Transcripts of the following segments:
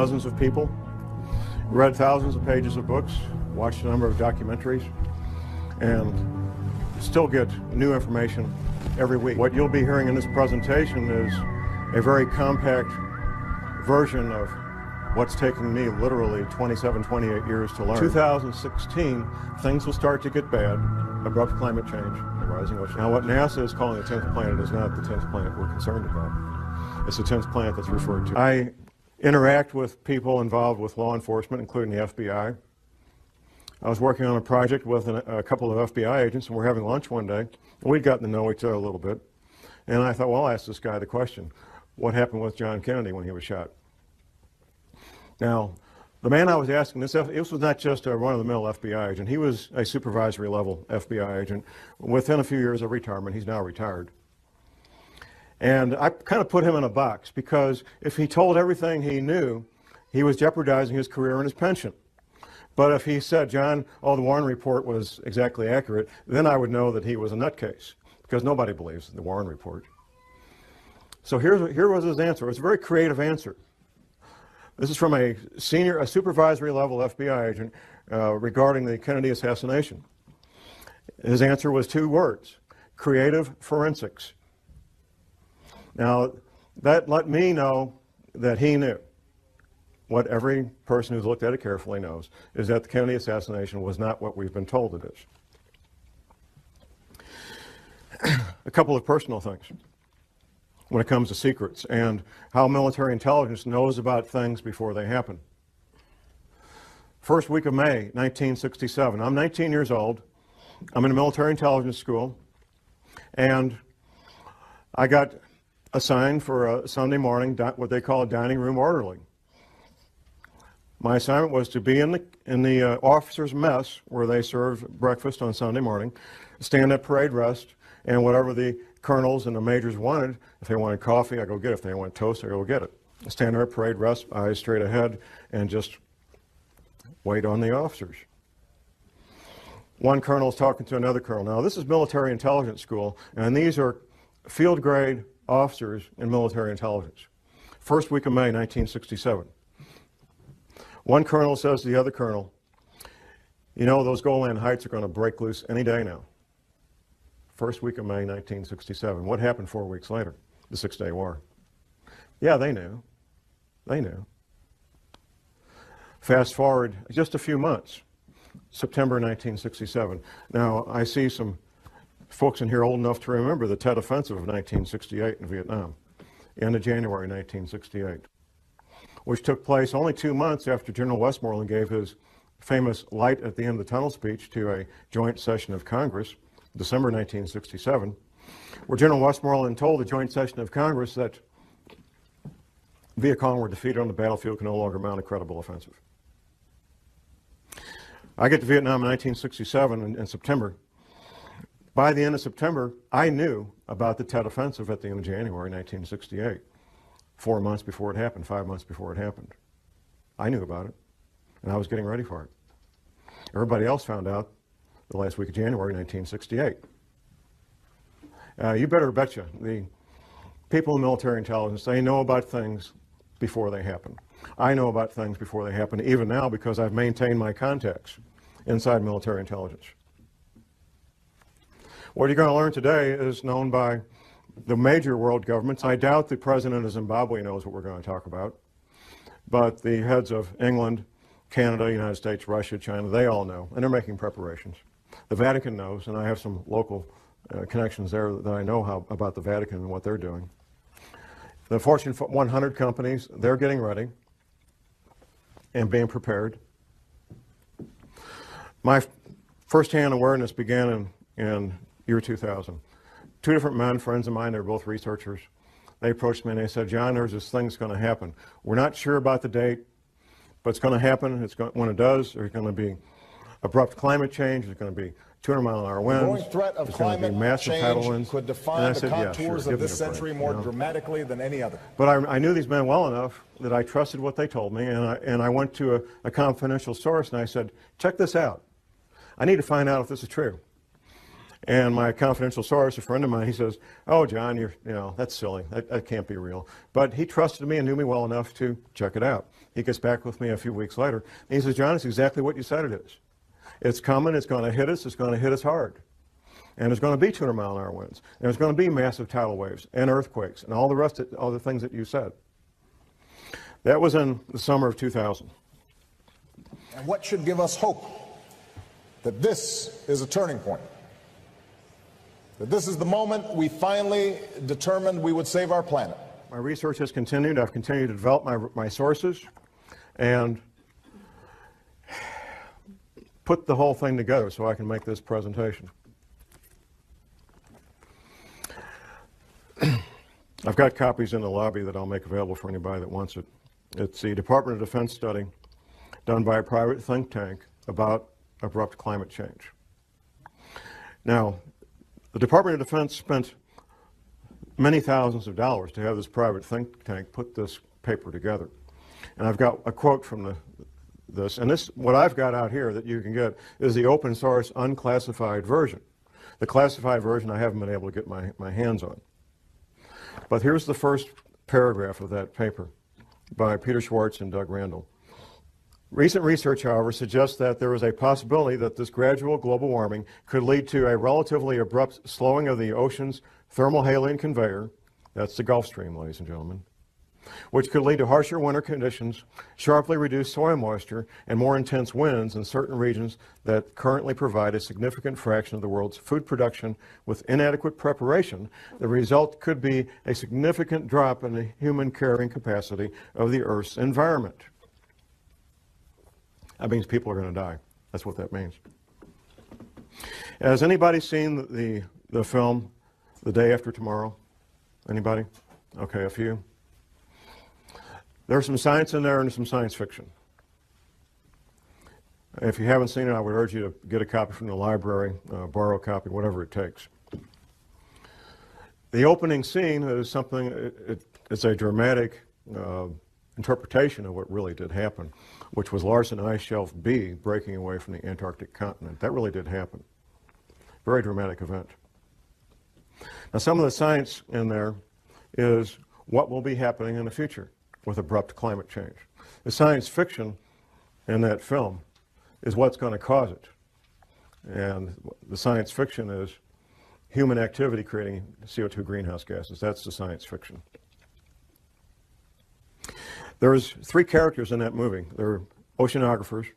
Dozens of people, read thousands of pages of books, watched a number of documentaries, and still get new information every week. What you'll be hearing in this presentation is a very compact version of what's taking me literally 27, 28 years to learn. 2016, things will start to get bad. Abrupt climate change, the rising ocean. Now what NASA is calling the 10th planet is not the 10th planet we're concerned about. It's the 10th planet that's referred to. I interact with people involved with law enforcement, including the FBI. I was working on a project with a couple of FBI agents, and we're having lunch one day. And we'd gotten to know each other a little bit. And I thought, well, I'll ask this guy the question, what happened with John Kennedy when he was shot? Now, the man I was asking this was not just a run-of-the-mill FBI agent. He was a supervisory level FBI agent. Within a few years of retirement, he's now retired. And I kind of put him in a box because if he told everything he knew, he was jeopardizing his career and his pension. But if he said, John, the Warren report was exactly accurate, then I would know that he was a nutcase, because nobody believes the Warren report. So here was his answer. It was a very creative answer. This is from a supervisory level FBI agent regarding the Kennedy assassination. His answer was 2 words, creative forensics. Now, that let me know that he knew. What every person who's looked at it carefully knows is that the Kennedy assassination was not what we've been told it is. A couple of personal things when it comes to secrets and how military intelligence knows about things before they happen. First week of May, 1967. I'm 19 years old. I'm in a military intelligence school, and I got assigned for a Sunday morning, what they call a dining room orderly. My assignment was to be in the officers' mess where they serve breakfast on Sunday morning, stand at parade rest, and whatever the colonels and the majors wanted, if they wanted coffee, I go get it. If they wanted toast, I go get it. Stand there at parade rest, eyes straight ahead, and just wait on the officers. One colonel's talking to another colonel. Now, this is military intelligence school, and these are field grade officers in military intelligence. First week of May, 1967. One colonel says to the other colonel, you know, those Golan Heights are going to break loose any day now. First week of May, 1967. What happened 4 weeks later? The Six-Day War. Yeah, they knew. They knew. Fast forward just a few months, September 1967. Now, I see some folks in here old enough to remember the Tet Offensive of 1968 in Vietnam, end of January 1968, which took place only 2 months after General Westmoreland gave his famous light at the end of the tunnel speech to a joint session of Congress, December 1967, where General Westmoreland told the joint session of Congress that Viet Cong were defeated on the battlefield, can no longer mount a credible offensive. I get to Vietnam in 1967 in September. By the end of September, I knew about the Tet Offensive at the end of January 1968. 4 months before it happened, 5 months before it happened. I knew about it, and I was getting ready for it. Everybody else found out the last week of January 1968. You better betcha, the people in military intelligence, they know about things before they happen. I know about things before they happen, even now, because I've maintained my contacts inside military intelligence. What you're going to learn today is known by the major world governments. I doubt the president of Zimbabwe knows what we're going to talk about, but the heads of England, Canada, United States, Russia, China, they all know, and they're making preparations. The Vatican knows, and I have some local connections there that I know about the Vatican and what they're doing. The Fortune 100 companies, they're getting ready and being prepared. My first-hand awareness began in year 2000. 2 different men, friends of mine, they're both researchers. They approached me and they said, John, there's this thing that's going to happen. We're not sure about the date, but it's going to happen. When it does, there's going to be abrupt climate change. There's going to be 200-mile-an-hour winds. The growing threat of climate change could define the contours of this century more dramatically than any other. But I knew these men well enough that I trusted what they told me, and I went to a confidential source and I said, check this out. I need to find out if this is true. And my confidential source, a friend of mine, he says, "Oh, John, that's silly. That can't be real." But he trusted me and knew me well enough to check it out. He gets back with me a few weeks later, and he says, "John, it's exactly what you said it is. It's coming. It's going to hit us. It's going to hit us hard. And there's going to be 200-mile-an-hour winds. And there's going to be massive tidal waves and earthquakes and all the things that you said." That was in the summer of 2000. And what should give us hope that this is a turning point? That this is the moment we finally determined we would save our planet? My research has continued. I've continued to develop my sources and put the whole thing together so I can make this presentation. I've got copies in the lobby that I'll make available for anybody that wants it. It's the Department of Defense study done by a private think tank about abrupt climate change. Now, the Department of Defense spent many thousands of dollars to have this private think tank put this paper together. And I've got a quote from this, and what I've got out here that you can get is the open source unclassified version. The classified version I haven't been able to get my hands on. But here's the first paragraph of that paper by Peter Schwartz and Doug Randall. Recent research, however, suggests that there is a possibility that this gradual global warming could lead to a relatively abrupt slowing of the ocean's thermohaline conveyor, that's the Gulf Stream, ladies and gentlemen, which could lead to harsher winter conditions, sharply reduced soil moisture, and more intense winds in certain regions that currently provide a significant fraction of the world's food production. With inadequate preparation, the result could be a significant drop in the human carrying capacity of the Earth's environment. That means people are going to die. That's what that means. Has anybody seen the film The Day After Tomorrow? Anybody? Okay, a few. There's some science in there and some science fiction. If you haven't seen it, I would urge you to get a copy from the library, borrow a copy, whatever it takes. The opening scene is something, it's a dramatic interpretation of what really did happen, which was Larsen Ice Shelf B breaking away from the Antarctic continent. That really did happen. Very dramatic event. Now, some of the science in there is what will be happening in the future with abrupt climate change. The science fiction in that film is what's going to cause it. And the science fiction is human activity creating CO2 greenhouse gases. That's the science fiction. There's 3 characters in that movie. They're oceanographers,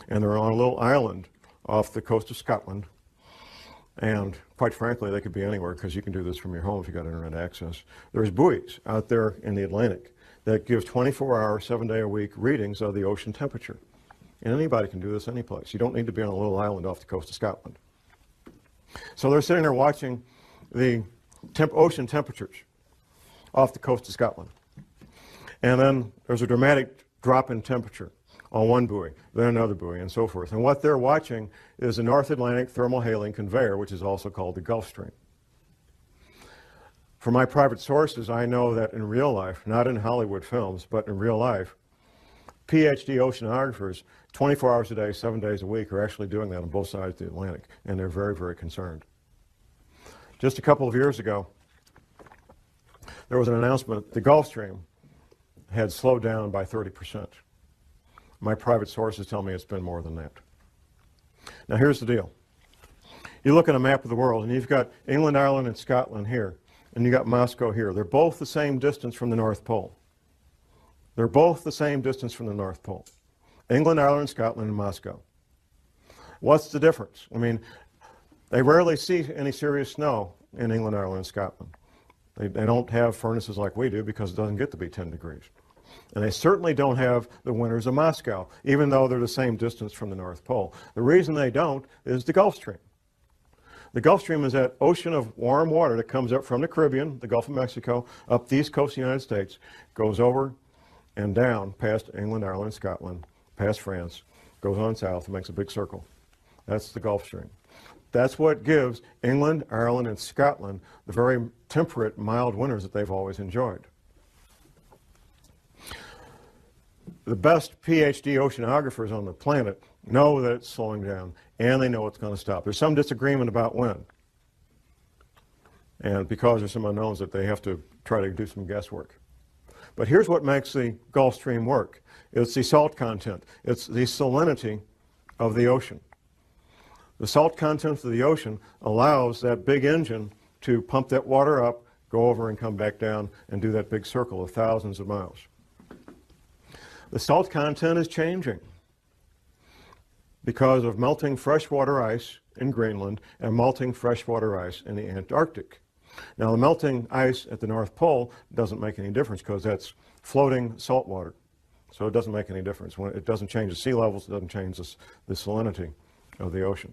and they're on a little island off the coast of Scotland. And quite frankly, they could be anywhere because you can do this from your home if you've got internet access. There's buoys out there in the Atlantic that give 24-hour, 7-day-a-week readings of the ocean temperature. And anybody can do this any place. You don't need to be on a little island off the coast of Scotland. So they're sitting there watching the ocean temperatures off the coast of Scotland. And then there's a dramatic drop in temperature on one buoy, then another buoy, and so forth. And what they're watching is the North Atlantic thermohaline conveyor, which is also called the Gulf Stream. From my private sources, I know that in real life, not in Hollywood films, but in real life, PhD oceanographers, 24 hours a day, 7 days a week, are actually doing that on both sides of the Atlantic, and they're very, very concerned. Just a couple of years ago, there was an announcement that the Gulf Stream had slowed down by 30%. My private sources tell me it's been more than that. Now here's the deal. You look at a map of the world, and you've got England, Ireland, and Scotland here, and you got Moscow here. They're both the same distance from the North Pole. They're both the same distance from the North Pole. England, Ireland, Scotland, and Moscow. What's the difference? I mean, they rarely see any serious snow in England, Ireland, and Scotland. They don't have furnaces like we do because it doesn't get to be 10 degrees. And they certainly don't have the winters of Moscow, even though they're the same distance from the North Pole. The reason they don't is the Gulf Stream. The Gulf Stream is that ocean of warm water that comes up from the Caribbean, the Gulf of Mexico, up the east coast of the United States, goes over and down past England, Ireland, Scotland, past France, goes on south and makes a big circle. That's the Gulf Stream. That's what gives England, Ireland, and Scotland the very temperate, mild winters that they've always enjoyed. The best PhD oceanographers on the planet know that it's slowing down, and they know it's going to stop. There's some disagreement about when. And because there's some unknowns that they have to try to do some guesswork. But here's what makes the Gulf Stream work. It's the salt content. It's the salinity of the ocean. The salt content of the ocean allows that big engine to pump that water up, go over and come back down and do that big circle of thousands of miles. The salt content is changing because of melting freshwater ice in Greenland and melting freshwater ice in the Antarctic. Now, the melting ice at the North Pole doesn't make any difference because that's floating salt water. So it doesn't make any difference. When it doesn't change the sea levels, it doesn't change the salinity of the ocean.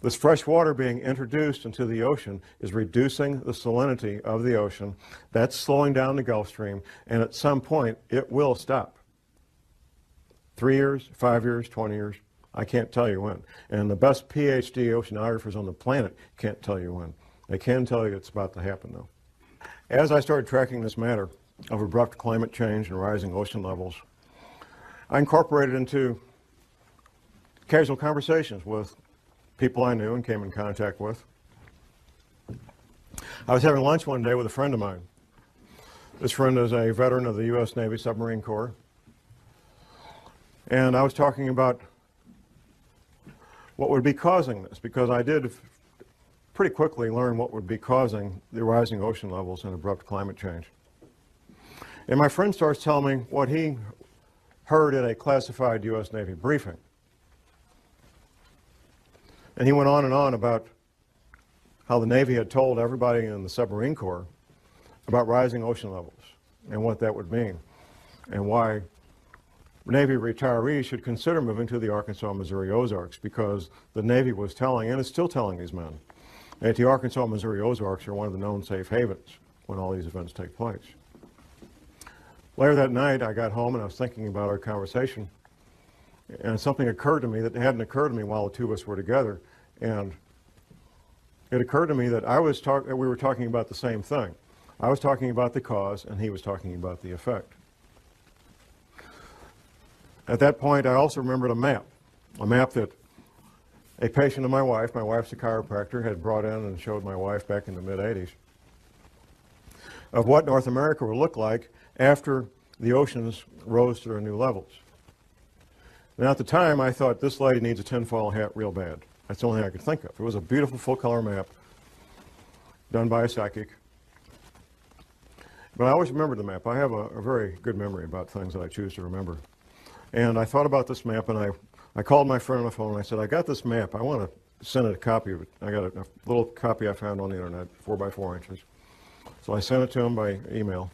This fresh water being introduced into the ocean is reducing the salinity of the ocean. That's slowing down the Gulf Stream, and at some point it will stop. 3 years, 5 years, 20 years, I can't tell you when. And the best PhD oceanographers on the planet can't tell you when. They can tell you it's about to happen, though. As I started tracking this matter of abrupt climate change and rising ocean levels, I incorporated into casual conversations with people I knew and came in contact with. I was having lunch one day with a friend of mine. This friend is a veteran of the U.S. Navy Submarine Corps. And I was talking about what would be causing this, because I did pretty quickly learn what would be causing the rising ocean levels and abrupt climate change. And my friend starts telling me what he heard at a classified U.S. Navy briefing. And he went on and on about how the Navy had told everybody in the Submarine Corps about rising ocean levels and what that would mean, and why Navy retirees should consider moving to the Arkansas, Missouri Ozarks, because the Navy was telling, and is still telling these men, that the Arkansas, Missouri Ozarks are one of the known safe havens when all these events take place. Later that night, I got home and I was thinking about our conversation, and something occurred to me that hadn't occurred to me while the two of us were together. And it occurred to me that we were talking about the same thing. I was talking about the cause, and he was talking about the effect. At that point, I also remembered a map that a patient of my wife's a chiropractor, had brought in and showed my wife back in the mid-'80s, of what North America would look like after the oceans rose to their new levels. Now, at the time, I thought, this lady needs a tinfoil hat real bad. That's the only thing I could think of. It was a beautiful full-color map done by a psychic. But I always remember the map. I have a very good memory about things that I choose to remember. And I thought about this map, and I called my friend on the phone, and I said, I got this map. I want to send a copy of it. I got a little copy I found on the internet, 4 by 4 inches. So I sent it to him by email.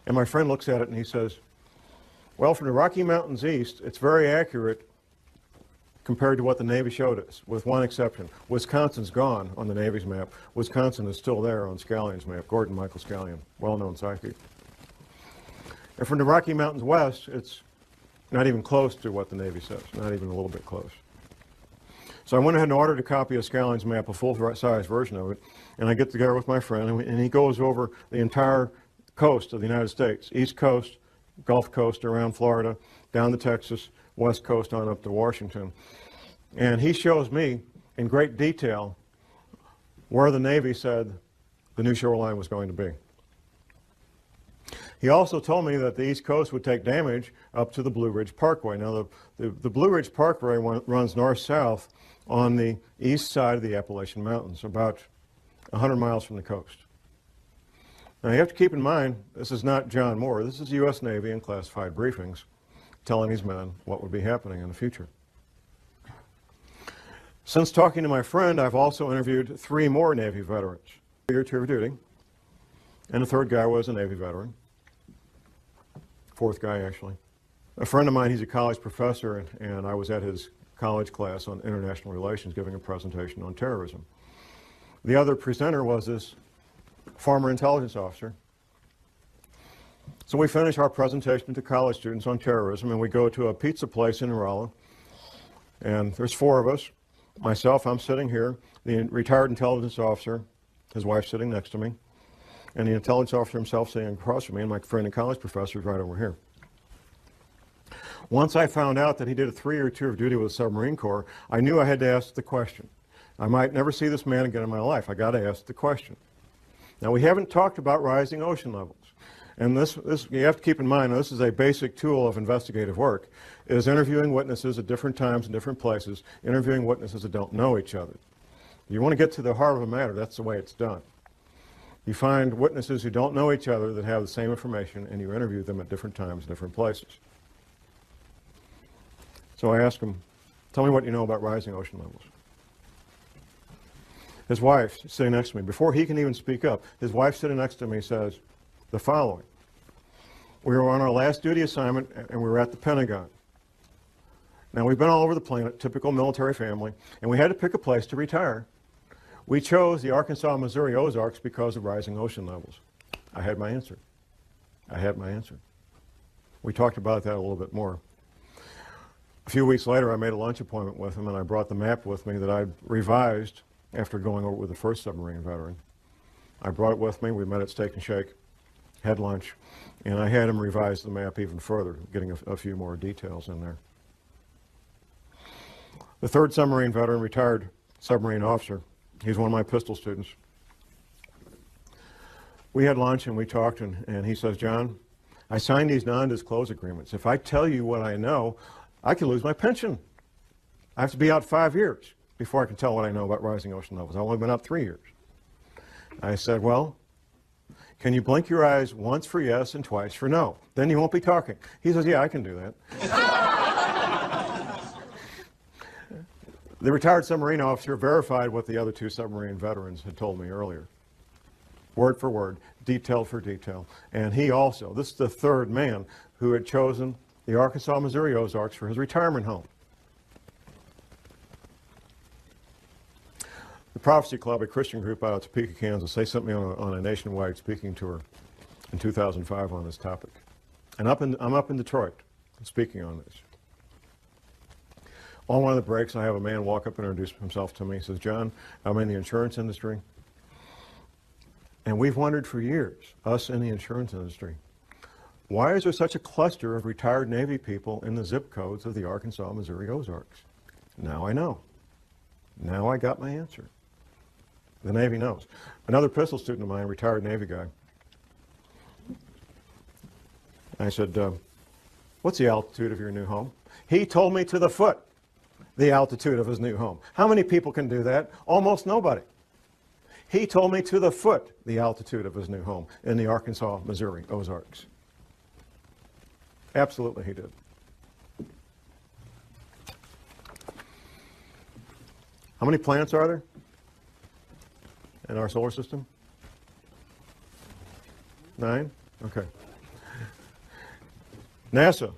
And my friend looks at it, and he says, well, from the Rocky Mountains east, it's very accurate compared to what the Navy showed us, with one exception. Wisconsin's gone on the Navy's map. Wisconsin is still there on Scallion's map, Gordon Michael Scallion, well-known psychic. And from the Rocky Mountains west, it's not even close to what the Navy says, not even a little bit close. So I went ahead and ordered a copy of Scallion's map, a full-size version of it, and I get together with my friend, and he goes over the entire coast of the United States, East Coast, Gulf Coast around Florida, down to Texas, West Coast on up to Washington. And he shows me in great detail where the Navy said the new shoreline was going to be. He also told me that the East Coast would take damage up to the Blue Ridge Parkway. Now, the Blue Ridge Parkway runs north-south on the east side of the Appalachian Mountains, about 100 miles from the coast. Now, you have to keep in mind, this is not John Moore. This is U.S. Navy in classified briefings telling these men what would be happening in the future. Since talking to my friend, I've also interviewed 3 more Navy veterans, 3-year tour of duty, and the third guy was a Navy veteran. Fourth guy, actually. A friend of mine, he's a college professor, and I was at his college class on international relations giving a presentation on terrorism. The other presenter was this former intelligence officer. So we finish our presentation to college students on terrorism, and we go to a pizza place in Rolla, and there's 4 of us. Myself, I'm sitting here, the retired intelligence officer, his wife sitting next to me, and the intelligence officer himself sitting across from me, and my friend and college professor is right over here. Once I found out that he did a 3-year tour of duty with the Submarine Corps, I knew I had to ask the question. I might never see this man again in my life. I got to ask the question. Now, we haven't talked about rising ocean levels. And this you have to keep in mind, this is a basic tool of investigative work, is interviewing witnesses at different times and different places, interviewing witnesses that don't know each other. You want to get to the heart of a matter, that's the way it's done. You find witnesses who don't know each other that have the same information, and you interview them at different times, different places. So I asked him, tell me what you know about rising ocean levels. His wife, sitting next to me, before he can even speak up, his wife sitting next to me says the following. We were on our last duty assignment, and we were at the Pentagon. Now, we've been all over the planet, typical military family, and we had to pick a place to retire. We chose the Arkansas-Missouri Ozarks because of rising ocean levels. I had my answer. I had my answer. We talked about that a little bit more. A few weeks later, I made a lunch appointment with him, and I brought the map with me that I'd revised after going over with the first submarine veteran. I brought it with me. We met at Steak and Shake, had lunch, and I had him revise the map even further, getting a few more details in there. The third submarine veteran, retired submarine officer, he's one of my pistol students. We had lunch and we talked, and he says, John, I signed these non-disclosure agreements. If I tell you what I know, I could lose my pension. I have to be out 5 years before I can tell what I know about rising ocean levels. I've only been out 3 years. I said, well, can you blink your eyes once for yes and twice for no? Then you won't be talking. He says, yeah, I can do that. The retired submarine officer verified what the other two submarine veterans had told me earlier. Word for word, detail for detail. And he also, this is the third man who had chosen the Arkansas-Missouri Ozarks for his retirement home. The Prophecy Club, a Christian group out of Topeka, Kansas, they sent me on a nationwide speaking tour in 2005 on this topic. And I'm up in Detroit speaking on this. On one of the breaks, I have a man walk up and introduce himself to me. He says, John, I'm in the insurance industry. And we've wondered for years, us in the insurance industry, why is there such a cluster of retired Navy people in the zip codes of the Arkansas-Missouri Ozarks? Now I know. Now I got my answer. The Navy knows. Another pistol student of mine, a retired Navy guy, I said, what's the altitude of your new home? He told me to the foot the altitude of his new home. How many people can do that? Almost nobody. He told me to the foot the altitude of his new home in the Arkansas-Missouri Ozarks. Absolutely he did. How many planets are there in our solar system? 9? Okay. NASA.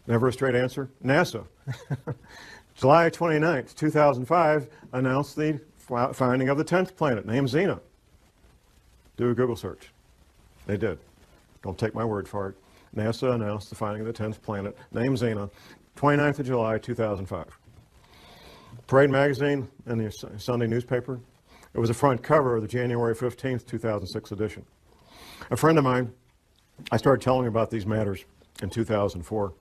Never a straight answer. NASA. July 29th, 2005, announced the finding of the 10th planet, named Xena. Do a Google search. They did. Don't take my word for it. NASA announced the finding of the 10th planet, named Xena, 29th of July, 2005. Parade magazine and the Sunday newspaper. It was the front cover of the January 15th, 2006 edition. A friend of mine, I started telling him about these matters in 2004.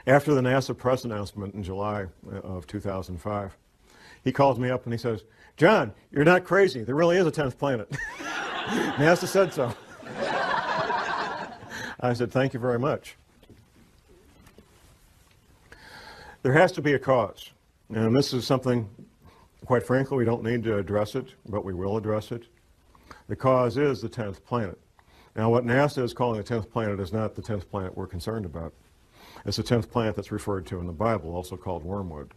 After the NASA press announcement in July of 2005, he calls me up and he says, John, you're not crazy. There really is a 10th planet. NASA said so. I said, thank you very much. There has to be a cause. And this is something, quite frankly, we don't need to address it, but we will address it. The cause is the 10th planet. Now, what NASA is calling the 10th planet is not the 10th planet we're concerned about. It's the 10th planet that's referred to in the Bible, also called Wormwood.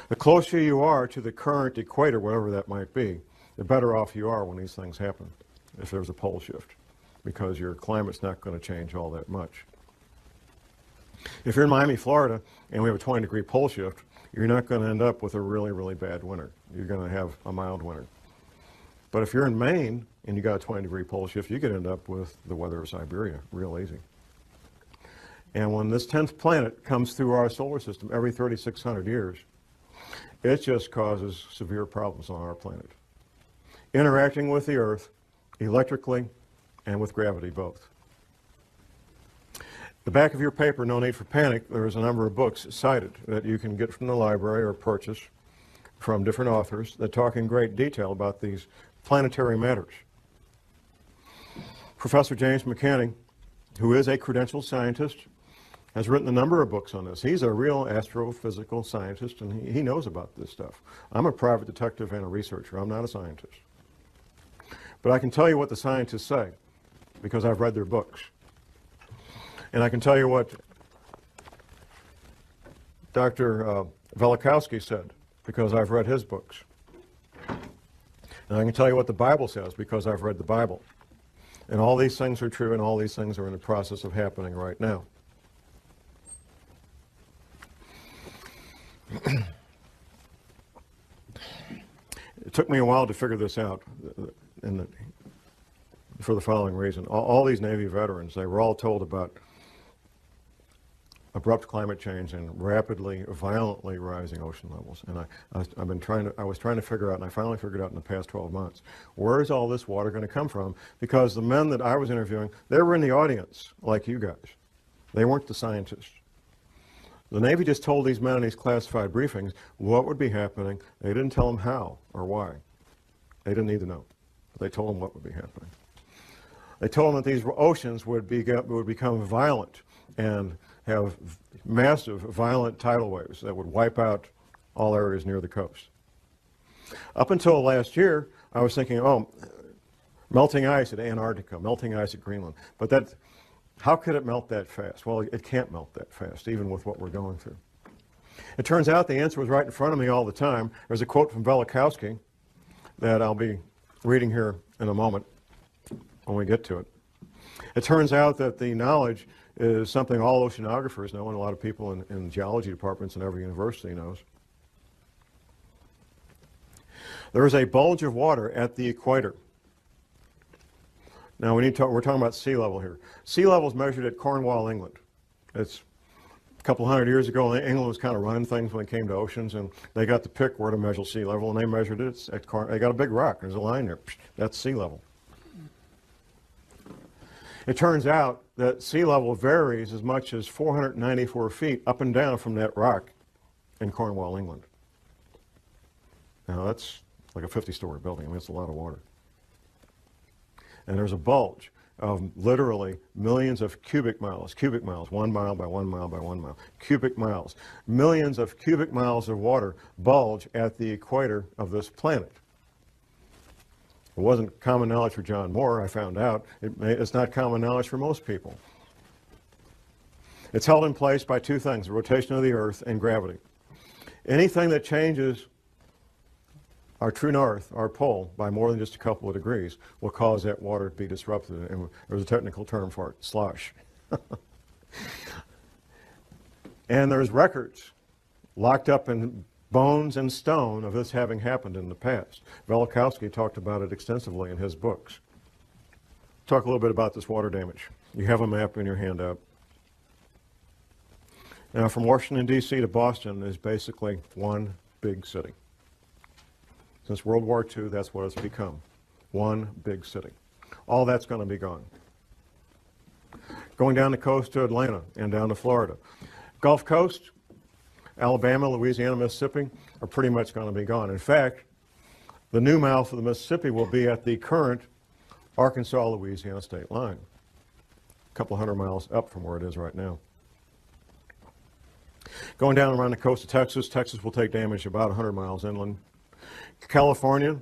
The closer you are to the current equator, whatever that might be, the better off you are when these things happen, if there's a pole shift, because your climate's not going to change all that much. If you're in Miami, Florida, and we have a 20-degree pole shift, you're not going to end up with a really, really bad winter. You're going to have a mild winter. But if you're in Maine and you got a 20-degree pole shift, you could end up with the weather of Siberia real easy. And when this 10th planet comes through our solar system every 3,600 years, it just causes severe problems on our planet. Interacting with the Earth electrically and with gravity both. The back of your paper, No Need for Panic, there's a number of books cited that you can get from the library or purchase from different authors that talk in great detail about these planetary matters. Professor James McCanney, who is a credentialed scientist, has written a number of books on this. He's a real astrophysical scientist, and he knows about this stuff. I'm a private detective and a researcher. I'm not a scientist. But I can tell you what the scientists say, because I've read their books. And I can tell you what Dr. Velikovsky said, because I've read his books. And I can tell you what the Bible says, because I've read the Bible. And all these things are true, and all these things are in the process of happening right now. It took me a while to figure this out for the following reason. All these Navy veterans, they were all told about abrupt climate change and rapidly, violently rising ocean levels. And I was trying to figure out, and I finally figured out in the past 12 months, where is all this water going to come from? Because the men that I was interviewing, they were in the audience, like you guys. They weren't the scientists. The Navy just told these men in these classified briefings what would be happening. They didn't tell them how or why. They didn't need to know. They told them what would be happening. They told them that these oceans would become violent and have massive, violent tidal waves that would wipe out all areas near the coast. Up until last year, I was thinking, oh, melting ice at Antarctica, melting ice at Greenland. But how could it melt that fast? Well, it can't melt that fast, even with what we're going through. It turns out the answer was right in front of me all the time. There's a quote from Velikovsky that I'll be reading here in a moment when we get to it. It turns out that the knowledge is something all oceanographers know, and a lot of people in geology departments in every university knows. There is a bulge of water at the equator. Now we're talking about sea level here. Sea level is measured at Cornwall, England. It's a couple hundred years ago. England was kind of running things when it came to oceans, and they got to pick where to measure sea level, and they measured it at they got a big rock. There's a line there. That's sea level. It turns out that sea level varies as much as 494 feet up and down from that rock in Cornwall, England. Now that's like a 50-story building. I mean, it's a lot of water. And there's a bulge of literally millions of cubic miles, 1 mile by 1 mile by 1 mile, cubic miles. Millions of cubic miles of water bulge at the equator of this planet. It wasn't common knowledge for John Moore, I found out. It's not common knowledge for most people. It's held in place by two things, the rotation of the Earth and gravity. Anything that changes our true north, our pole, by more than just a couple of degrees will cause that water to be disrupted. And there's a technical term for it, slosh. And there's records locked up in bones and stone of this having happened in the past. Velikovsky talked about it extensively in his books. Talk a little bit about this water damage. You have a map in your handout. Now, from Washington, D.C. to Boston is basically one big city. Since World War II, that's what it's become. One big city. All that's going to be gone. Going down the coast to Atlanta and down to Florida. Gulf Coast, Alabama, Louisiana, Mississippi are pretty much going to be gone. In fact, the new mouth of the Mississippi will be at the current Arkansas-Louisiana state line, a couple hundred miles up from where it is right now. Going down around the coast of Texas, Texas will take damage about 100 miles inland. California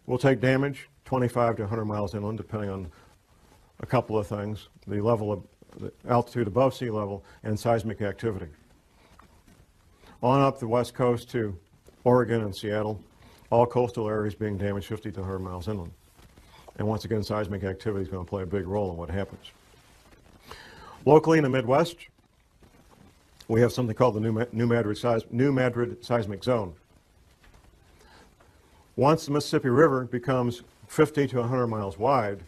will take damage 25 to 100 miles inland, depending on a couple of things, the level of the altitude above sea level and seismic activity. On up the west coast to Oregon and Seattle, all coastal areas being damaged 50 to 100 miles inland. And once again, seismic activity is going to play a big role in what happens. Locally in the Midwest, we have something called the New Madrid seismic zone. Once the Mississippi River becomes 50 to 100 miles wide,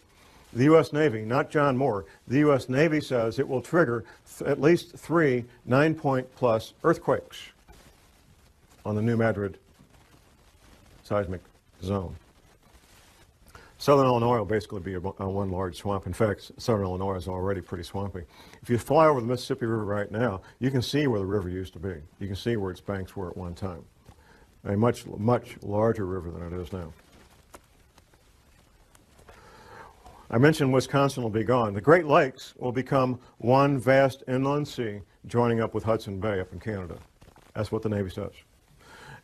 the U.S. Navy, not John Moore, the U.S. Navy says it will trigger at least 3 9-point-plus earthquakes on the New Madrid seismic zone. Southern Illinois will basically be one large swamp. In fact, southern Illinois is already pretty swampy. If you fly over the Mississippi River right now, you can see where the river used to be. You can see where its banks were at one time. a much, much larger river than it is now. I mentioned Wisconsin will be gone. The Great Lakes will become one vast inland sea joining up with Hudson Bay up in Canada. That's what the Navy says.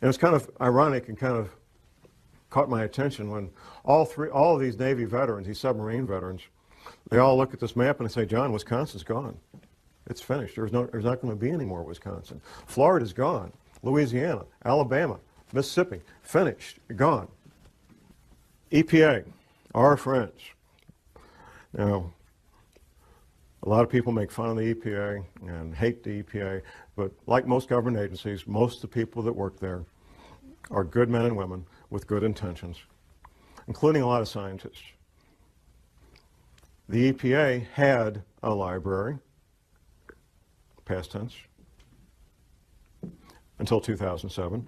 And it's kind of ironic and kind of caught my attention when all of these Navy veterans, these submarine veterans, they all look at this map and they say, John, Wisconsin's gone. It's finished. There's not going to be any more Wisconsin. Florida's gone. Louisiana, Alabama, Mississippi, finished, gone. EPA, our friends. Now, a lot of people make fun of the EPA and hate the EPA, but like most government agencies, most of the people that work there are good men and women with good intentions, including a lot of scientists. The EPA had a library, past tense, until 2007.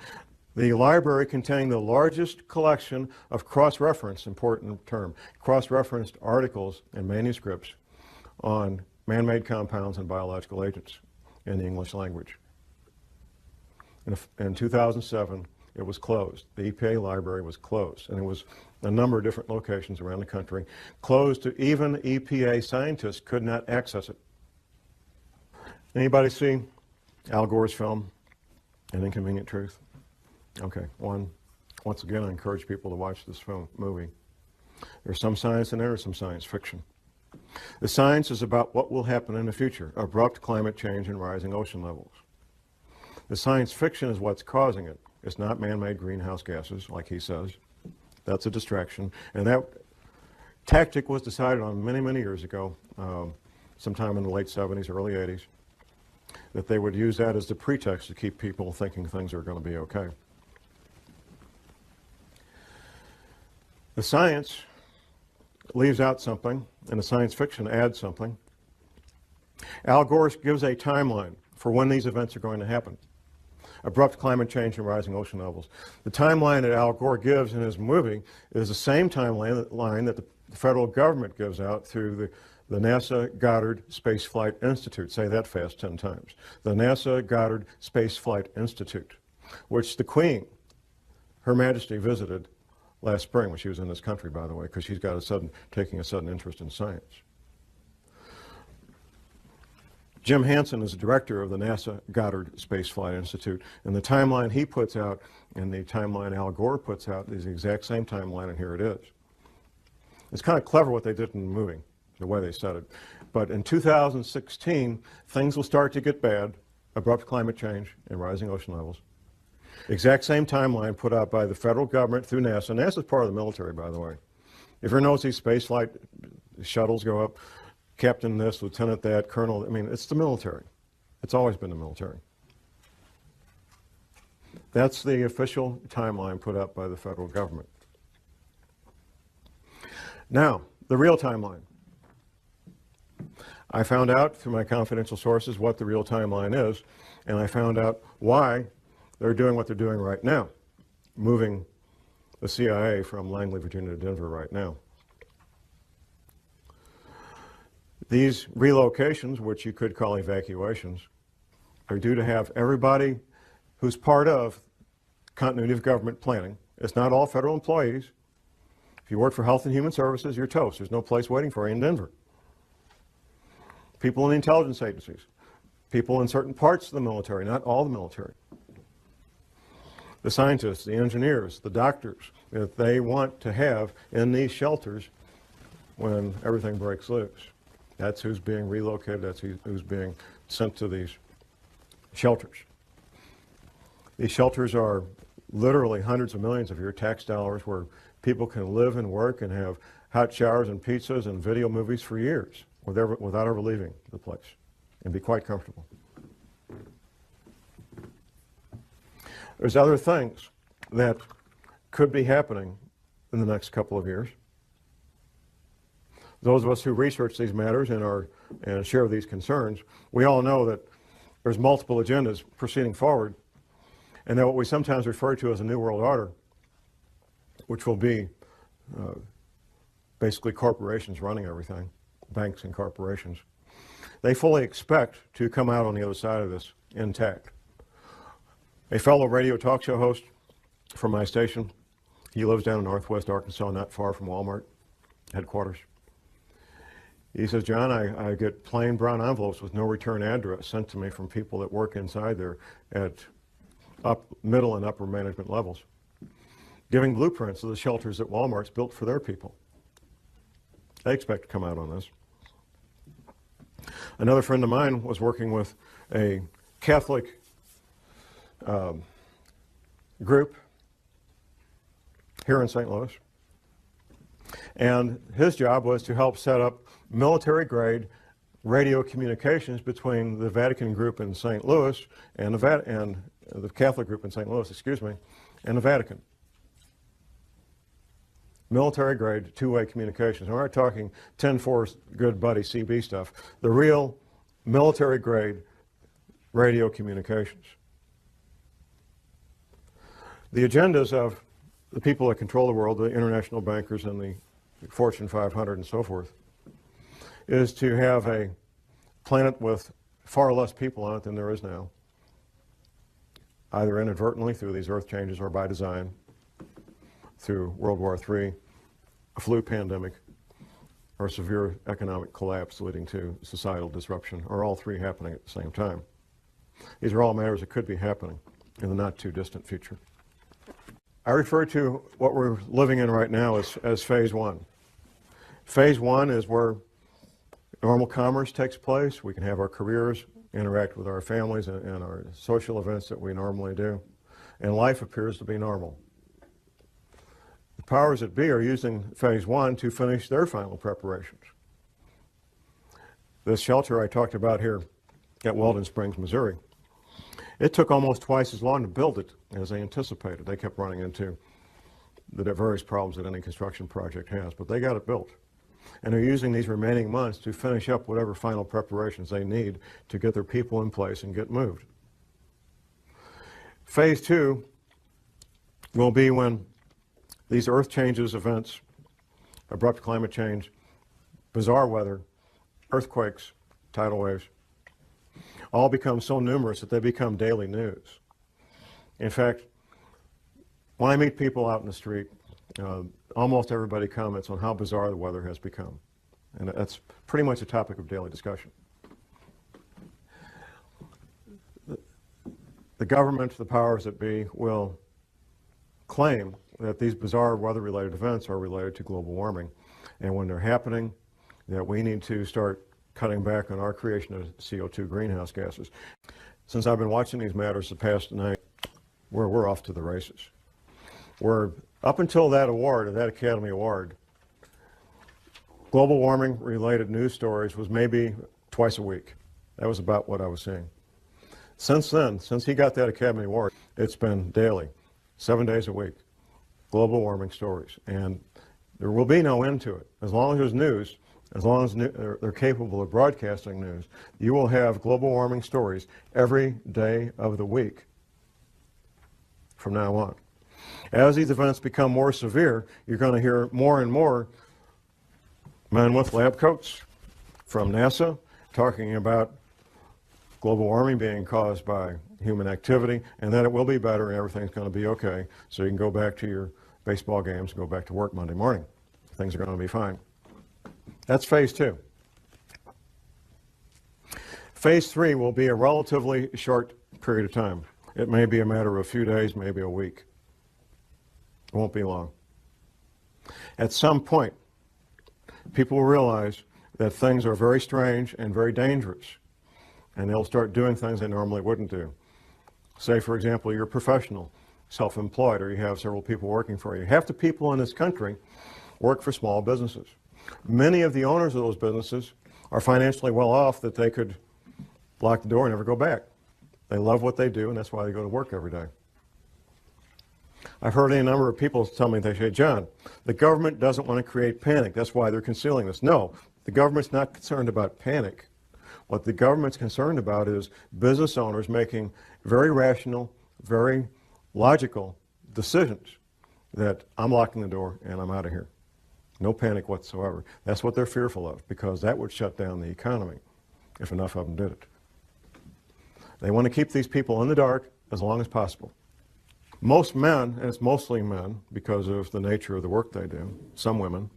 The library contained the largest collection of cross-referenced, important term, cross-referenced articles and manuscripts on man-made compounds and biological agents in the English language. In 2007, it was closed. The EPA library was closed, and it was a number of different locations around the country, closed to even EPA scientists could not access it. Anybody see Al Gore's film, An Inconvenient Truth? Okay, once again, I encourage people to watch this movie. There's some science in there, there's some science fiction. The science is about what will happen in the future, abrupt climate change and rising ocean levels. The science fiction is what's causing it. It's not man-made greenhouse gases, like he says. That's a distraction. And that tactic was decided on many, many years ago, sometime in the late 70s, early 80s, that they would use that as the pretext to keep people thinking things are going to be okay. The science leaves out something, and the science fiction adds something. Al Gore gives a timeline for when these events are going to happen. Abrupt climate change and rising ocean levels. The timeline that Al Gore gives in his movie is the same timeline that the federal government gives out through the NASA Goddard Space Flight Institute. Say that fast 10 times. The NASA Goddard Space Flight Institute, which the Queen, Her Majesty, visited last spring when she was in this country, by the way, because she's got taking a sudden interest in science. Jim Hansen is the director of the NASA Goddard Space Flight Institute, and the timeline he puts out and the timeline Al Gore puts out is the exact same timeline, and here it is. It's kind of clever what they did in the movie, the way they said it. But in 2016, things will start to get bad, abrupt climate change and rising ocean levels. Exact same timeline put out by the federal government through NASA. NASA is part of the military, by the way. If you notice these space flight shuttles go up, captain this, lieutenant that, colonel, I mean, it's the military. It's always been the military. That's the official timeline put up by the federal government. Now, the real timeline. I found out through my confidential sources what the real timeline is, and I found out why they're doing what they're doing right now, moving the CIA from Langley, Virginia to Denver right now. These relocations, which you could call evacuations, are due to have everybody who's part of continuity of government planning. It's not all federal employees. If you work for Health and Human Services, you're toast. There's no place waiting for you in Denver. People in the intelligence agencies, people in certain parts of the military, not all the military. The scientists, the engineers, the doctors that they want to have in these shelters when everything breaks loose. That's who's being relocated, that's who's being sent to these shelters. These shelters are literally hundreds of millions of your tax dollars where people can live and work and have hot showers and pizzas and video movies for years without ever leaving the place and be quite comfortable. There's other things that could be happening in the next couple of years. Those of us who research these matters and share these concerns, we all know that there's multiple agendas proceeding forward, and that what we sometimes refer to as a New World Order, which will be basically corporations running everything, banks and corporations, they fully expect to come out on the other side of this intact. A fellow radio talk show host from my station. He lives down in northwest Arkansas, not far from Walmart headquarters. He says, John, I get plain brown envelopes with no return address sent to me from people that work inside there at middle and upper management levels, giving blueprints of the shelters that Walmart's built for their people. They expect to come out on this. Another friend of mine was working with a Catholic group here in St. Louis, and his job was to help set up military-grade radio communications between the Vatican group in St. Louis and the Catholic group in St. Louis, excuse me, and the Vatican. Military-grade two-way communications. We're not talking 10-4 good buddy CB stuff. The real military-grade radio communications. The agendas of the people that control the world, the international bankers and the Fortune 500 and so forth, is to have a planet with far less people on it than there is now, either inadvertently through these earth changes or by design, through World War III, a flu pandemic, or severe economic collapse leading to societal disruption, or all three happening at the same time. These are all matters that could be happening in the not too distant future. I refer to what we're living in right now as phase one. Phase one is where normal commerce takes place. We can have our careers, interact with our families and our social events that we normally do, and life appears to be normal. The powers that be are using phase one to finish their final preparations. This shelter I talked about here at Weldon Springs, Missouri, it took almost twice as long to build it as they anticipated. They kept running into the various problems that any construction project has, but they got it built. And they're using these remaining months to finish up whatever final preparations they need to get their people in place and get moved. Phase two will be when these earth changes events, abrupt climate change, bizarre weather, earthquakes, tidal waves, all become so numerous that they become daily news. In fact, when I meet people out in the street, almost everybody comments on how bizarre the weather has become. And that's pretty much a topic of daily discussion. The government, the powers that be, will claim that these bizarre weather-related events are related to global warming. And when they're happening, that we need to start cutting back on our creation of CO2 greenhouse gases. Since I've been watching these matters the past night, we're off to the races. Up until that award, that Academy Award, global warming related news stories was maybe twice a week. That was about what I was seeing. Since then, since he got that Academy Award, it's been daily, 7 days a week, global warming stories. And there will be no end to it. As long as there's news, as long as they're capable of broadcasting news, you will have global warming stories every day of the week from now on. As these events become more severe, you're going to hear more and more men with lab coats from NASA talking about global warming being caused by human activity, and that it will be better and everything's going to be okay, so you can go back to your baseball games and go back to work Monday morning. Things are going to be fine. That's phase two. Phase three will be a relatively short period of time. It may be a matter of a few days, maybe a week. It won't be long. At some point, people will realize that things are very strange and very dangerous, and they'll start doing things they normally wouldn't do. Say, for example, you're a professional, self-employed, or you have several people working for you. Half the people in this country work for small businesses. Many of the owners of those businesses are financially well off that they could lock the door and never go back. They love what they do, and that's why they go to work every day. I've heard a number of people tell me, they say, John, the government doesn't want to create panic. That's why they're concealing this. No, the government's not concerned about panic. What the government's concerned about is business owners making very rational, very logical decisions that I'm locking the door and I'm out of here. No panic whatsoever. That's what they're fearful of, because that would shut down the economy if enough of them did it. They want to keep these people in the dark as long as possible. Most men, and it's mostly men because of the nature of the work they do, some women,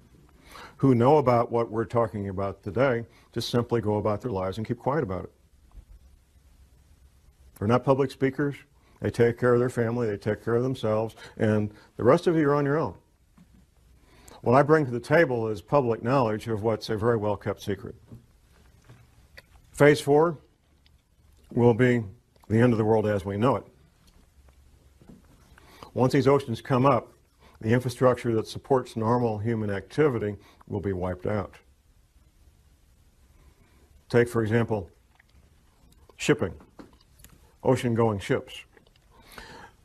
who know about what we're talking about today, just simply go about their lives and keep quiet about it. They're not public speakers. They take care of their family, they take care of themselves, and the rest of you are on your own. What I bring to the table is public knowledge of what's a very well-kept secret. Phase 4 will be the end of the world as we know it. Once these oceans come up, the infrastructure that supports normal human activity will be wiped out. Take, for example, shipping, ocean-going ships.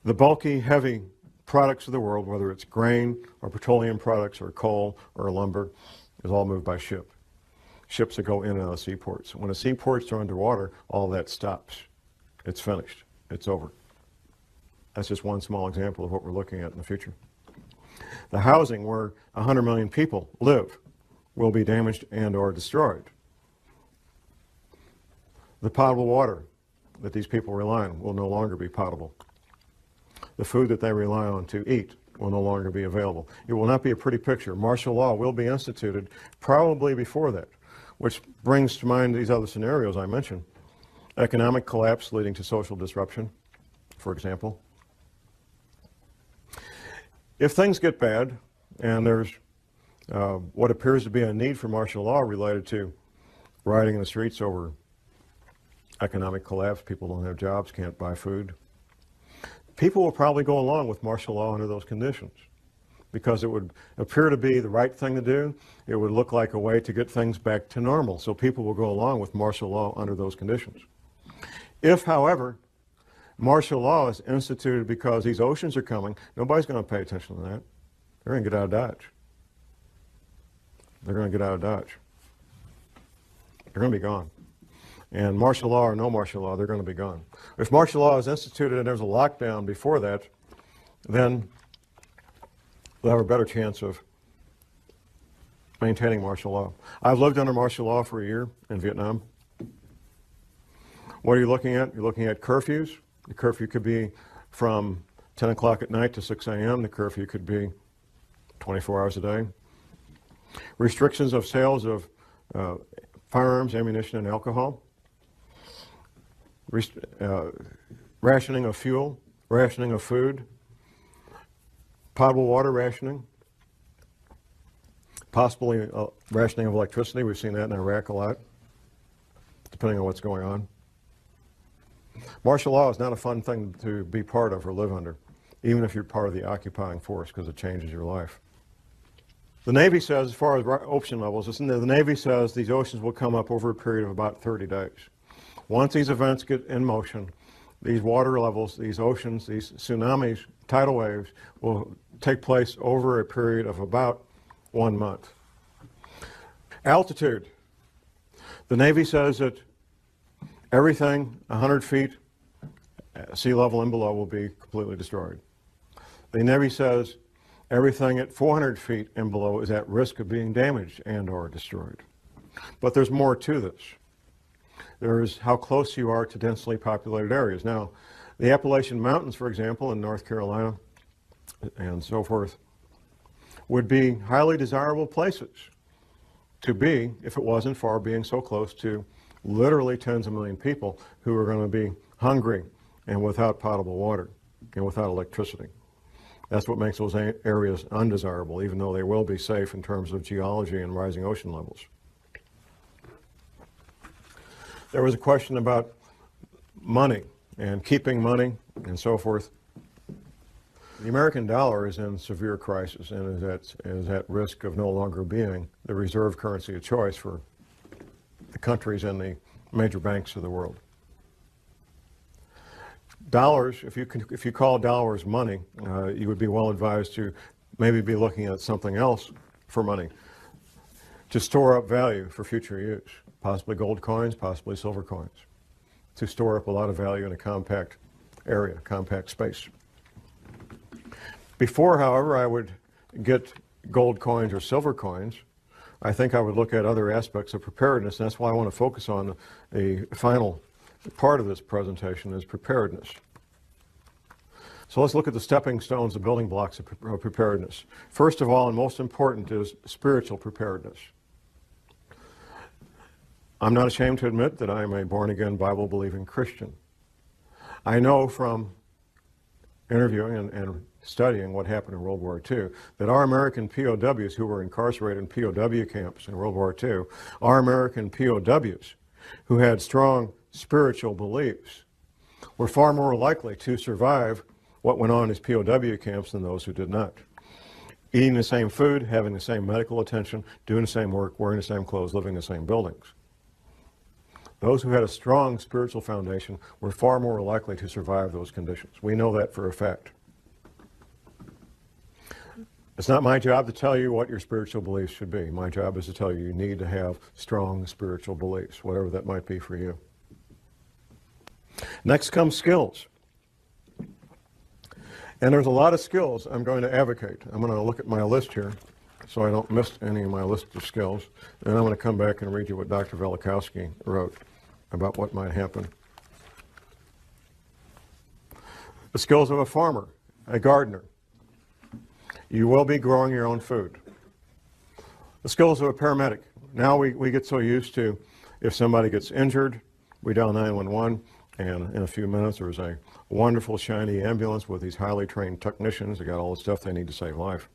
The bulky, heavy products of the world, whether it's grain or petroleum products or coal or lumber, is all moved by ship. Ships that go in and out of seaports. When the seaports are underwater, all that stops. It's finished. It's over. That's just one small example of what we're looking at in the future. The housing where 100 million people live will be damaged and or destroyed. The potable water that these people rely on will no longer be potable. The food that they rely on to eat will no longer be available. It will not be a pretty picture. Martial law will be instituted probably before that, which brings to mind these other scenarios I mentioned. Economic collapse leading to social disruption, for example. If things get bad, and there's what appears to be a need for martial law related to rioting in the streets over economic collapse, people don't have jobs, can't buy food, people will probably go along with martial law under those conditions because it would appear to be the right thing to do. It would look like a way to get things back to normal, so people will go along with martial law under those conditions. If, however, martial law is instituted because these oceans are coming, nobody's going to pay attention to that. They're going to get out of Dodge. They're going to get out of Dodge. They're going to be gone. And martial law or no martial law, they're going to be gone. If martial law is instituted and there's a lockdown before that, then they'll have a better chance of maintaining martial law. I've lived under martial law for a year in Vietnam. What are you looking at? You're looking at curfews. The curfew could be from 10 o'clock at night to 6 a.m. The curfew could be 24 hours a day. Restrictions of sales of firearms, ammunition, and alcohol. Rationing of fuel, rationing of food, potable water rationing, possibly rationing of electricity. We've seen that in Iraq a lot, depending on what's going on. Martial law is not a fun thing to be part of or live under, even if you're part of the occupying force, because it changes your life. The Navy says, as far as ocean levels, the Navy says these oceans will come up over a period of about 30 days. Once these events get in motion, these water levels, these oceans, these tsunamis, tidal waves will take place over a period of about 1 month. Altitude. The Navy says that everything 100 feet sea level and below will be completely destroyed. The Navy says everything at 400 feet and below is at risk of being damaged and or destroyed. But there's more to this. There's how close you are to densely populated areas. Now, the Appalachian Mountains, for example, in North Carolina and so forth, would be highly desirable places to be if it wasn't for being so close to literally tens of million people who are going to be hungry and without potable water and without electricity. That's what makes those areas undesirable, even though they will be safe in terms of geology and rising ocean levels. There was a question about money and keeping money and so forth. The American dollar is in severe crisis and is at risk of no longer being the reserve currency of choice for the countries and the major banks of the world. Dollars, if you call dollars money, you would be well advised to maybe be looking at something else for money to store up value for future use, possibly gold coins, possibly silver coins, to store up a lot of value in a compact area, compact space. Before, however, I would get gold coins or silver coins, I think I would look at other aspects of preparedness, and that's why I want to focus on the final part of this presentation is preparedness. So let's look at the stepping stones, the building blocks of preparedness. First of all, and most important, is spiritual preparedness. I'm not ashamed to admit that I am a born-again, Bible-believing Christian. I know from interviewing and studying what happened in World War II that our American POWs who were incarcerated in POW camps in World War II, our American POWs who had strong spiritual beliefs, were far more likely to survive what went on in these POW camps than those who did not. Eating the same food, having the same medical attention, doing the same work, wearing the same clothes, living in the same buildings. Those who had a strong spiritual foundation were far more likely to survive those conditions. We know that for a fact. It's not my job to tell you what your spiritual beliefs should be. My job is to tell you need to have strong spiritual beliefs, whatever that might be for you. Next comes skills. And there's a lot of skills I'm going to advocate. I'm going to look at my list here so I don't miss any of my list of skills. And I'm going to come back and read you what Dr. Velikowski wrote about what might happen. The skills of a farmer, a gardener. You will be growing your own food. The skills of a paramedic. Now we get so used to, if somebody gets injured, we dial 911, and in a few minutes there's a wonderful shiny ambulance with these highly trained technicians that got all the stuff they need to save life.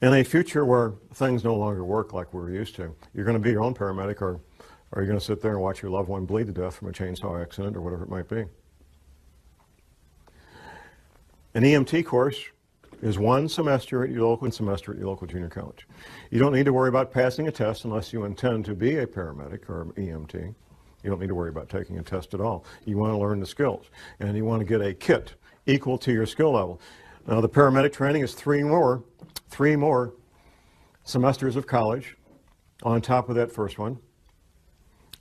In a future where things no longer work like we're used to, you're going to be your own paramedic, or are you going to sit there and watch your loved one bleed to death from a chainsaw accident or whatever it might be? An EMT course is one semester at your local junior college. You don't need to worry about passing a test unless you intend to be a paramedic or an EMT. You don't need to worry about taking a test at all. You want to learn the skills, and you want to get a kit equal to your skill level. Now, the paramedic training is three more semesters of college on top of that first one,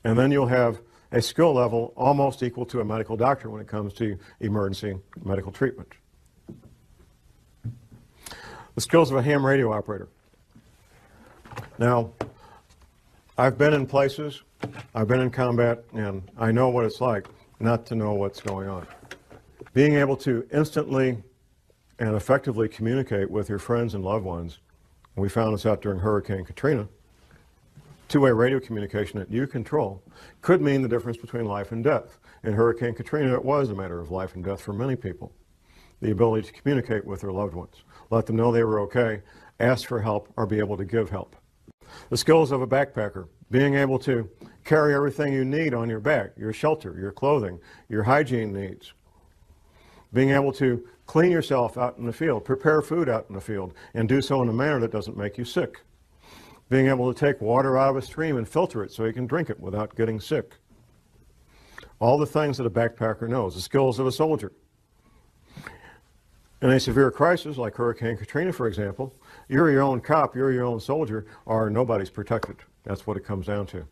and then you'll have a skill level almost equal to a medical doctor when it comes to emergency medical treatment. The skills of a ham radio operator. Now, I've been in places, I've been in combat, and I know what it's like not to know what's going on. Being able to instantly and effectively communicate with your friends and loved ones, and we found this out during Hurricane Katrina, two-way radio communication that you control could mean the difference between life and death. In Hurricane Katrina, it was a matter of life and death for many people. The ability to communicate with their loved ones, let them know they were okay, ask for help, or be able to give help. The skills of a backpacker, being able to carry everything you need on your back, your shelter, your clothing, your hygiene needs. Being able to clean yourself out in the field, prepare food out in the field, and do so in a manner that doesn't make you sick. Being able to take water out of a stream and filter it so you can drink it without getting sick. All the things that a backpacker knows, the skills of a soldier. In a severe crisis, like Hurricane Katrina, for example, you're your own cop, you're your own soldier, or nobody's protected. That's what it comes down to.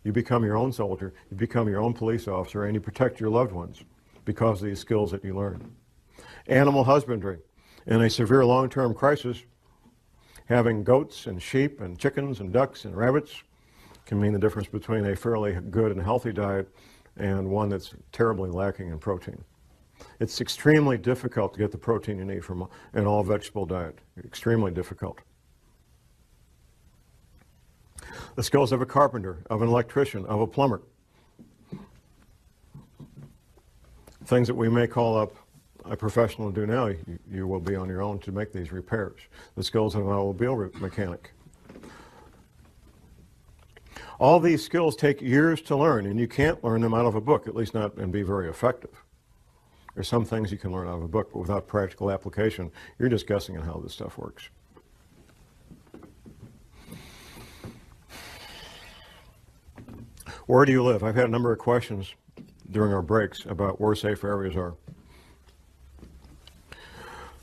You become your own soldier, you become your own police officer, and you protect your loved ones because of these skills that you learn. Animal husbandry. In a severe long-term crisis, having goats and sheep and chickens and ducks and rabbits can mean the difference between a fairly good and healthy diet and one that's terribly lacking in protein. It's extremely difficult to get the protein you need from an all-vegetable diet. Extremely difficult. The skills of a carpenter, of an electrician, of a plumber. Things that we may call up a professional to do now, you will be on your own to make these repairs. The skills of an automobile mechanic. All these skills take years to learn, and you can't learn them out of a book, at least not and be very effective. There's some things you can learn out of a book, but without practical application, you're just guessing on how this stuff works. Where do you live? I've had a number of questions during our breaks about where safe areas are.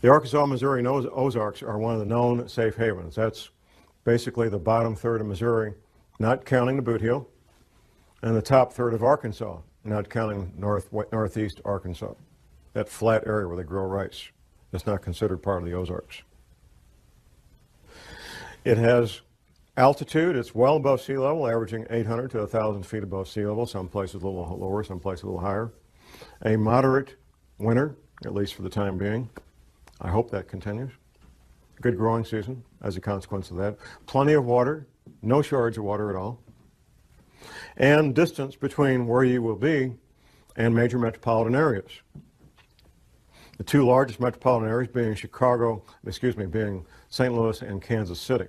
The Arkansas, Missouri, and Ozarks are one of the known safe havens. That's basically the bottom third of Missouri, not counting the Boot Heel, and the top third of Arkansas, not counting northeast Arkansas. That flat area where they grow rice. That's not considered part of the Ozarks. It has altitude. It's well above sea level, averaging 800 to 1,000 feet above sea level. Some places a little lower, some places a little higher. A moderate winter, at least for the time being. I hope that continues. Good growing season as a consequence of that. Plenty of water, no shortage of water at all. And distance between where you will be and major metropolitan areas. The two largest metropolitan areas being being St. Louis and Kansas City.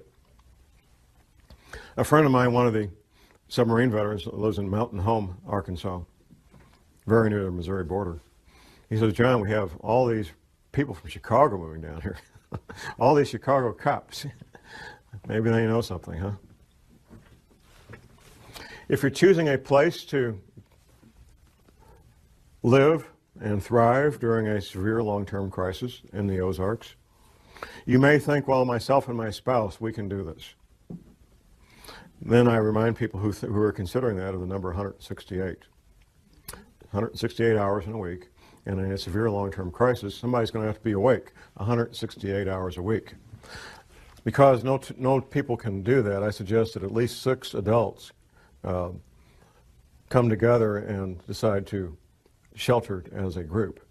A friend of mine, one of the submarine veterans, lives in Mountain Home, Arkansas, very near the Missouri border. He says, John, we have all these people from Chicago moving down here. All these Chicago cops. Maybe they know something, huh? If you're choosing a place to live and thrive during a severe long-term crisis in the Ozarks, you may think, well, myself and my spouse, we can do this. Then I remind people who are considering that of the number 168. 168 hours in a week, and in a severe long-term crisis, somebody's going to have to be awake 168 hours a week. Because no people can do that, I suggest that at least 6 adults come together and decide to shelter as a group.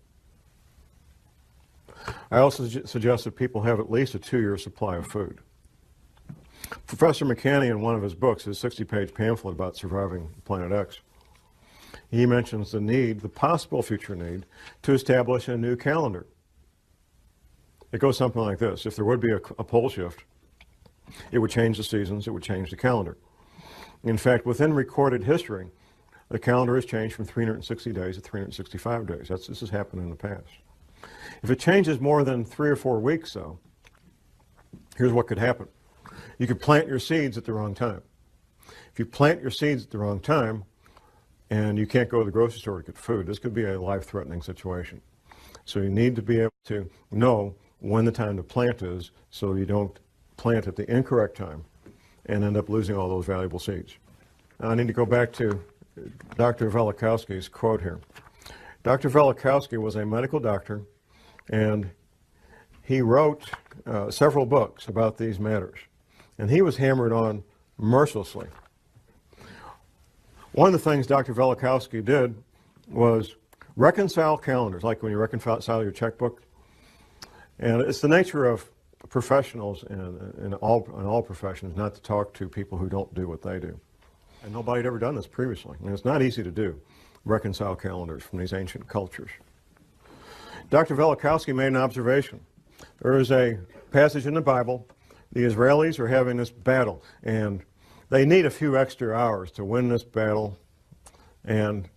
I also suggest that people have at least a 2-year supply of food. Professor McCanney, in one of his books, his 60-page pamphlet about surviving Planet X, he mentions the possible future need, to establish a new calendar. It goes something like this. If there would be a pole shift, it would change the seasons, it would change the calendar. In fact, within recorded history, the calendar has changed from 360 days to 365 days. This has happened in the past. If it changes more than 3 or 4 weeks, though, here's what could happen. You could plant your seeds at the wrong time. If you plant your seeds at the wrong time and you can't go to the grocery store to get food, this could be a life-threatening situation. So you need to be able to know when the time to plant is so you don't plant at the incorrect time and end up losing all those valuable seeds. Now, I need to go back to Dr. Velikovsky's quote here. Dr. Velikovsky was a medical doctor, and he wrote several books about these matters. And he was hammered on mercilessly. One of the things Dr. Velikovsky did was reconcile calendars, like when you reconcile your checkbook. And it's the nature of professionals in all professions not to talk to people who don't do what they do. And nobody had ever done this previously. And it's not easy to do, reconcile calendars from these ancient cultures. Dr. Velikovsky made an observation. There is a passage in the Bible. The Israelis are having this battle, and they need a few extra hours to win this battle. And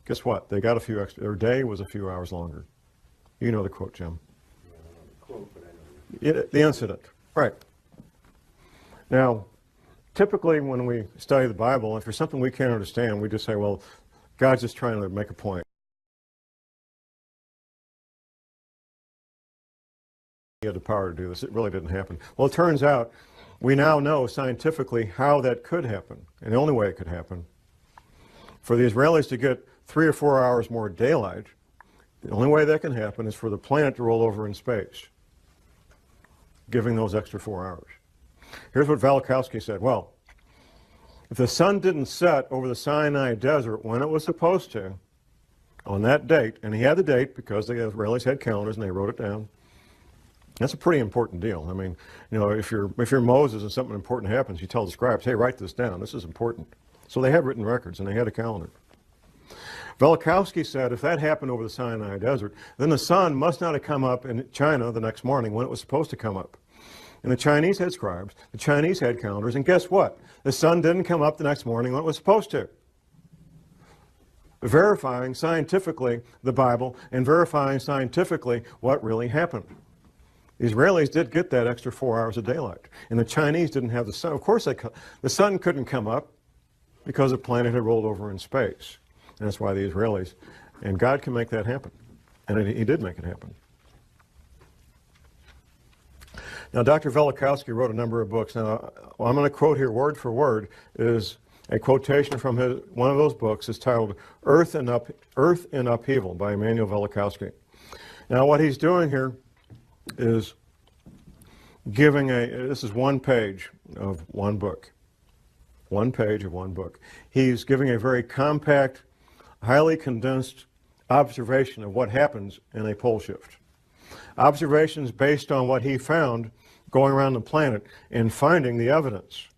guess what? They got a few extra, their day was a few hours longer. You know the quote, Jim. The incident, right. Now, typically when we study the Bible, if there's something we can't understand, we just say, well, God's just trying to make a point. He had the power to do this. It really didn't happen. Well, it turns out we now know scientifically how that could happen, and the only way it could happen. For the Israelis to get 3 or 4 hours more daylight, the only way that can happen is for the planet to roll over in space, giving those extra 4 hours. Here's what Velikovsky said. Well, if the sun didn't set over the Sinai desert when it was supposed to, on that date, and he had the date because the Israelis had calendars and they wrote it down, that's a pretty important deal. I mean, you know, if you're Moses and something important happens, you tell the scribes, hey, write this down. This is important. So they had written records and they had a calendar. Velikovsky said if that happened over the Sinai desert, then the sun must not have come up in China the next morning when it was supposed to come up. And the Chinese had scribes, the Chinese had calendars, and guess what? The sun didn't come up the next morning when it was supposed to. Verifying scientifically the Bible and verifying scientifically what really happened. The Israelis did get that extra 4 hours of daylight, and the Chinese didn't have the sun. Of course, the sun couldn't come up because the planet had rolled over in space. And that's why the Israelis, and God can make that happen. And he did make it happen. Now, Dr. Velikovsky wrote a number of books. Now, what I'm going to quote here word for word is a quotation from one of those books. It's titled Earth in Upheaval by Emanuel Velikovsky. Now, what he's doing here is giving this is 1 page of one book. 1 page of one book. He's giving a very compact, highly condensed observation of what happens in a pole shift. Observations based on what he found going around the planet and finding the evidence.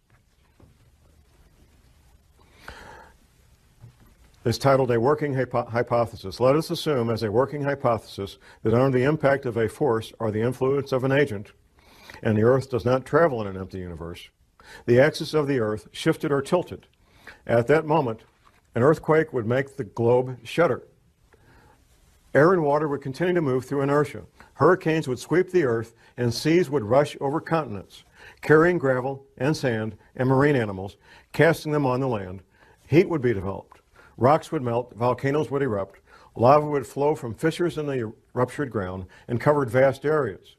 It's titled A Working Hypothesis. Let us assume as a working hypothesis that under the impact of a force or the influence of an agent, and the Earth does not travel in an empty universe, the axis of the Earth shifted or tilted. At that moment, an earthquake would make the globe shudder. Air and water would continue to move through inertia. Hurricanes would sweep the Earth, and seas would rush over continents, carrying gravel and sand and marine animals, casting them on the land. Heat would be developed. Rocks would melt, volcanoes would erupt, lava would flow from fissures in the ruptured ground and covered vast areas.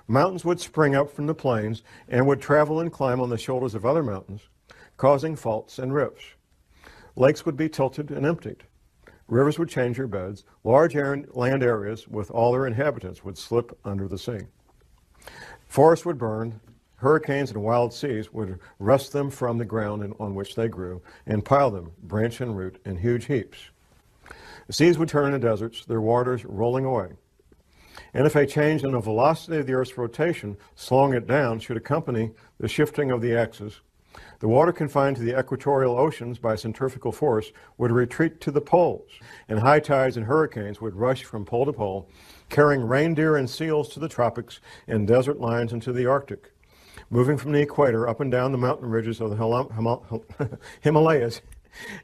Mountains would spring up from the plains and would travel and climb on the shoulders of other mountains, causing faults and rifts. Lakes would be tilted and emptied. Rivers would change their beds. Large land areas with all their inhabitants would slip under the sea. Forests would burn. Hurricanes and wild seas would wrest them from the ground on which they grew and pile them, branch and root, in huge heaps. The seas would turn into deserts, their waters rolling away. And if a change in the velocity of the Earth's rotation, slowing it down, should accompany the shifting of the axis, the water confined to the equatorial oceans by centrifugal force would retreat to the poles, and high tides and hurricanes would rush from pole to pole, carrying reindeer and seals to the tropics and desert lions into the Arctic. Moving from the equator up and down the mountain ridges of the Himalayas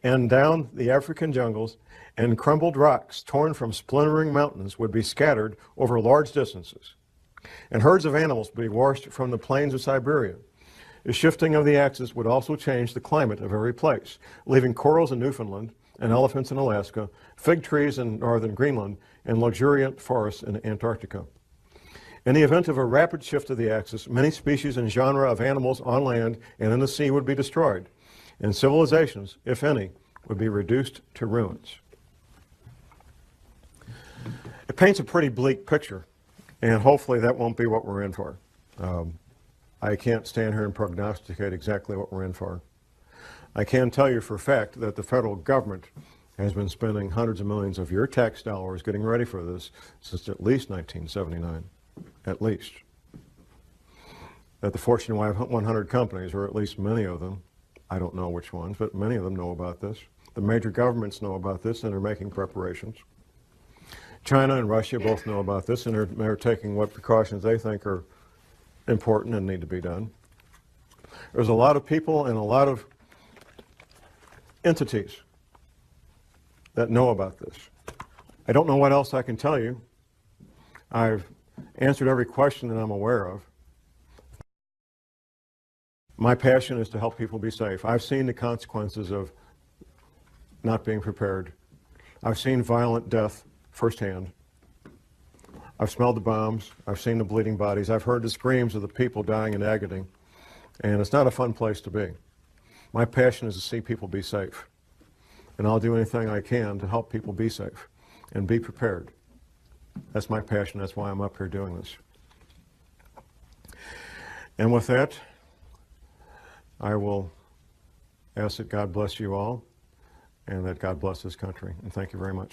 and down the African jungles, and crumbled rocks torn from splintering mountains would be scattered over large distances. And herds of animals would be washed from the plains of Siberia. The shifting of the axis would also change the climate of every place, leaving corals in Newfoundland and elephants in Alaska, fig trees in northern Greenland, and luxuriant forests in Antarctica. In the event of a rapid shift of the axis, many species and genera of animals on land and in the sea would be destroyed, and civilizations, if any, would be reduced to ruins. It paints a pretty bleak picture, and hopefully that won't be what we're in for. I can't stand here and prognosticate exactly what we're in for. I can tell you for a fact that the federal government has been spending hundreds of millions of your tax dollars getting ready for this since at least 1979. At least. That the Fortune 100 companies, or at least many of them, I don't know which ones, but many of them know about this. The major governments know about this and are making preparations. China and Russia both know about this and they're taking what precautions they think are important and need to be done. There's a lot of people and a lot of entities that know about this. I don't know what else I can tell you. I've answered every question that I'm aware of. My passion is to help people be safe. I've seen the consequences of not being prepared. I've seen violent death firsthand. I've smelled the bombs. I've seen the bleeding bodies. I've heard the screams of the people dying in agony. And it's not a fun place to be. My passion is to see people be safe. And I'll do anything I can to help people be safe and be prepared. That's my passion. That's why I'm up here doing this. And with that, I will ask that God bless you all and that God bless this country. And thank you very much.